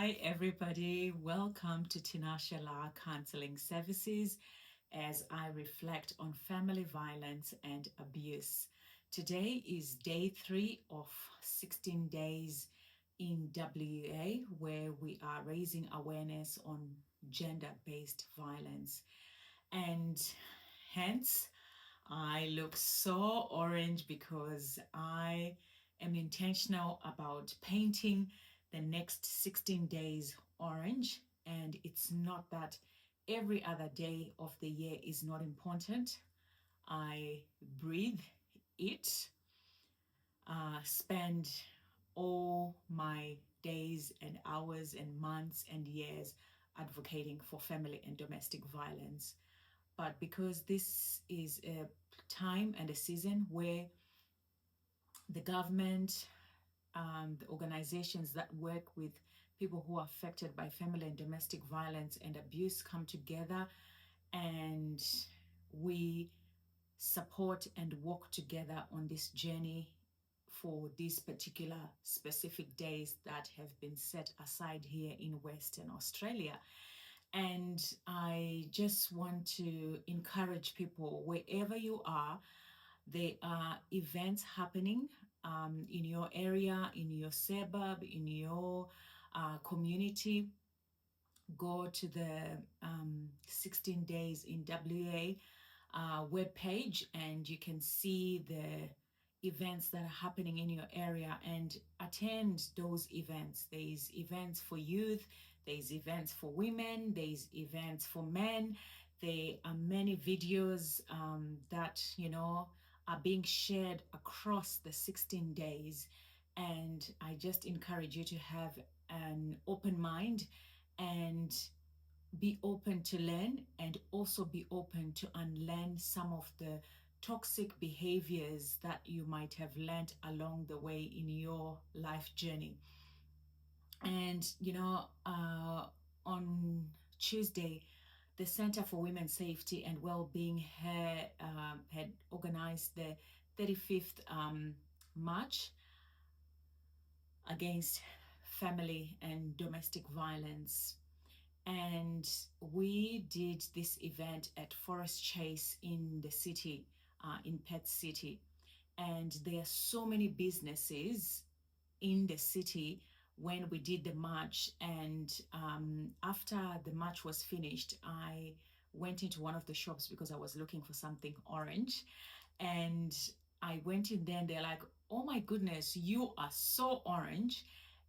Hi, everybody. Welcome to Tinashe La Counseling Services as I reflect on family violence and abuse. Today is day 3 of 16 days in WA, where we are raising awareness on gender based violence. And hence, I look so orange because I am intentional about painting the next 16 days orange. And it's not that every other day of the year is not important. I breathe it, spend all my days and hours and months and years advocating for family and domestic violence. But because this is a time and a season where the government, the organizations that work with people who are affected by family and domestic violence and abuse come together, and we support and walk together on this journey for these particular specific days that have been set aside here in Western Australia. And I just want to encourage people, wherever you are, there are events happening in your area, in your suburb, in your community. Go to the 16 Days in WA webpage and you can see the events that are happening in your area and attend those events. There's events for youth, there's events for women, there's events for men. There are many videos that, are being shared across the 16 days. And I just encourage you to have an open mind and be open to learn and also be open to unlearn some of the toxic behaviors that you might have learned along the way in your life journey. And, on Tuesday, the Center for Women's Safety and Wellbeing had organized the 35th March against family and domestic violence. And we did this event at Forest Chase in the city, in Perth City. And there are so many businesses in the city when we did the march. And after the march was finished, I went into one of the shops because I was looking for something orange. And I went in there and they're like, oh my goodness, you are so orange.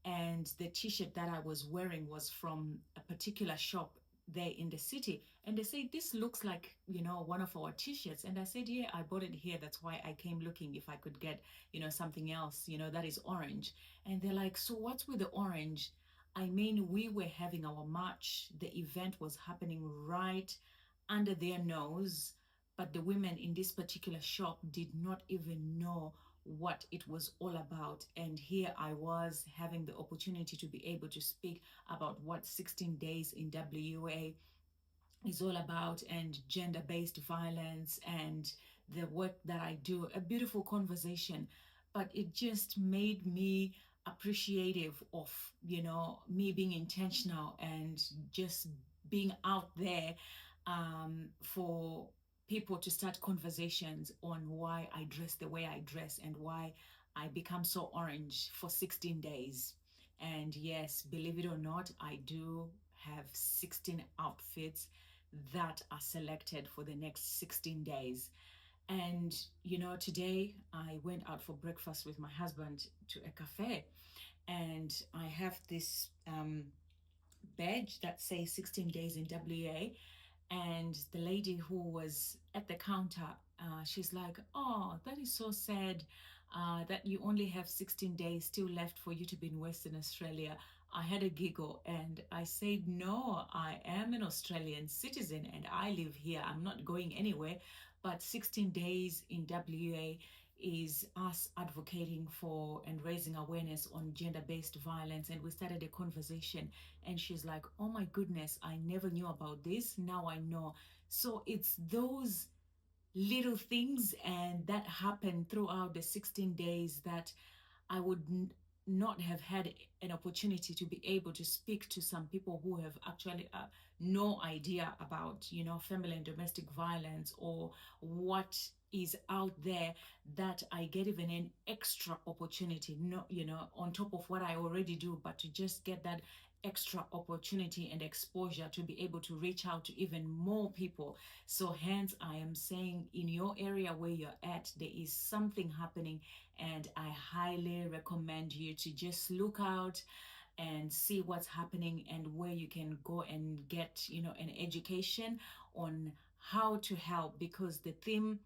And the t-shirt that I was wearing was from a particular shop there in the city. And they say, this looks like, one of our t-shirts. And I said, yeah, I bought it here. That's why I came looking if I could get, something else, that is orange. And they're like, so what's with the orange? I mean, we were having our march. The event was happening right under their nose. But the women in this particular shop did not even know what it was all about. And here I was having the opportunity to be able to speak about what 16 Days in WA is all about and gender-based violence and the work that I do. A beautiful conversation, but it just made me appreciative of, me being intentional and just being out there for people to start conversations on why I dress the way I dress and why I become so orange for 16 days. And yes, believe it or not, I do have 16 outfits that are selected for the next 16 days. And, today I went out for breakfast with my husband to a cafe, and I have this badge that says 16 Days in WA. And the lady who was at the counter, she's like, oh, that is so sad that you only have 16 days still left for you to be in Western Australia. I had a giggle and I said, no, I am an Australian citizen and I live here. I'm not going anywhere. But 16 days in WA is us advocating for and raising awareness on gender-based violence. And we started a conversation and she's like, oh my goodness, I never knew about this. Now I know. So it's those little things and that happened throughout the 16 days that I would not have had an opportunity to be able to speak to some people who have actually no idea about, you know, family and domestic violence, or what is out there, that I get even an extra opportunity, no, you know, on top of what I already do, but to just get that extra opportunity and exposure to be able to reach out to even more people. So hence I am saying, in your area where you're at, there is something happening, and I highly recommend you to just look out and see what's happening, and where you can go and get, you know, an education on how to help, because the theme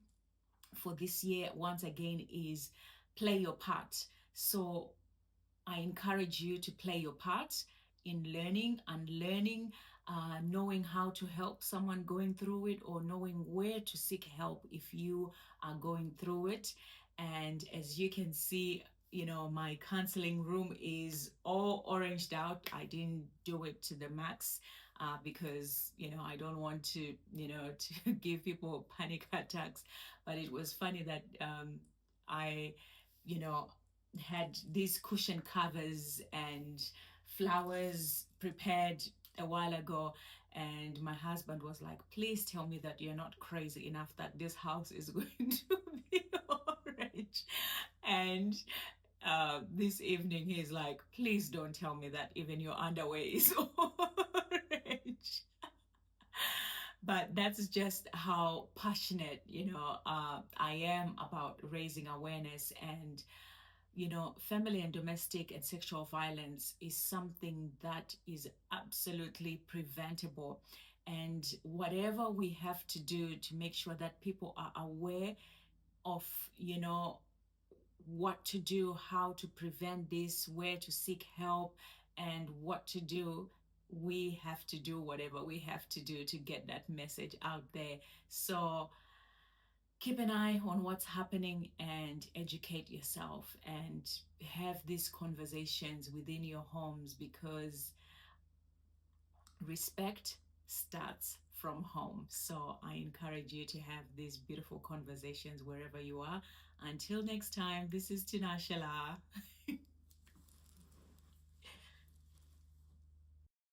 for this year once again is play your part. So I encourage you to play your part in learning and learning, knowing how to help someone going through it, or knowing where to seek help if you are going through it. And as you can see, you know, my counseling room is all oranged out. I didn't do it to the max, because, you know, I don't want to, you know, to give people panic attacks. But it was funny that I, you know, had these cushion covers and flowers prepared a while ago, and my husband was like, please tell me that you're not crazy enough that this house is going to be orange. And this evening he's like, please don't tell me that even your underwear is orange. But that's just how passionate, you know, I am about raising awareness. And you know, family and domestic and sexual violence is something that is absolutely preventable. And whatever we have to do to make sure that people are aware of, you know, what to do, how to prevent this, where to seek help, and what to do, we have to do whatever we have to do to get that message out there. So keep an eye on what's happening and educate yourself, and have these conversations within your homes, because respect starts from home. So I encourage you to have these beautiful conversations wherever you are. Until next time, this is Tinashala.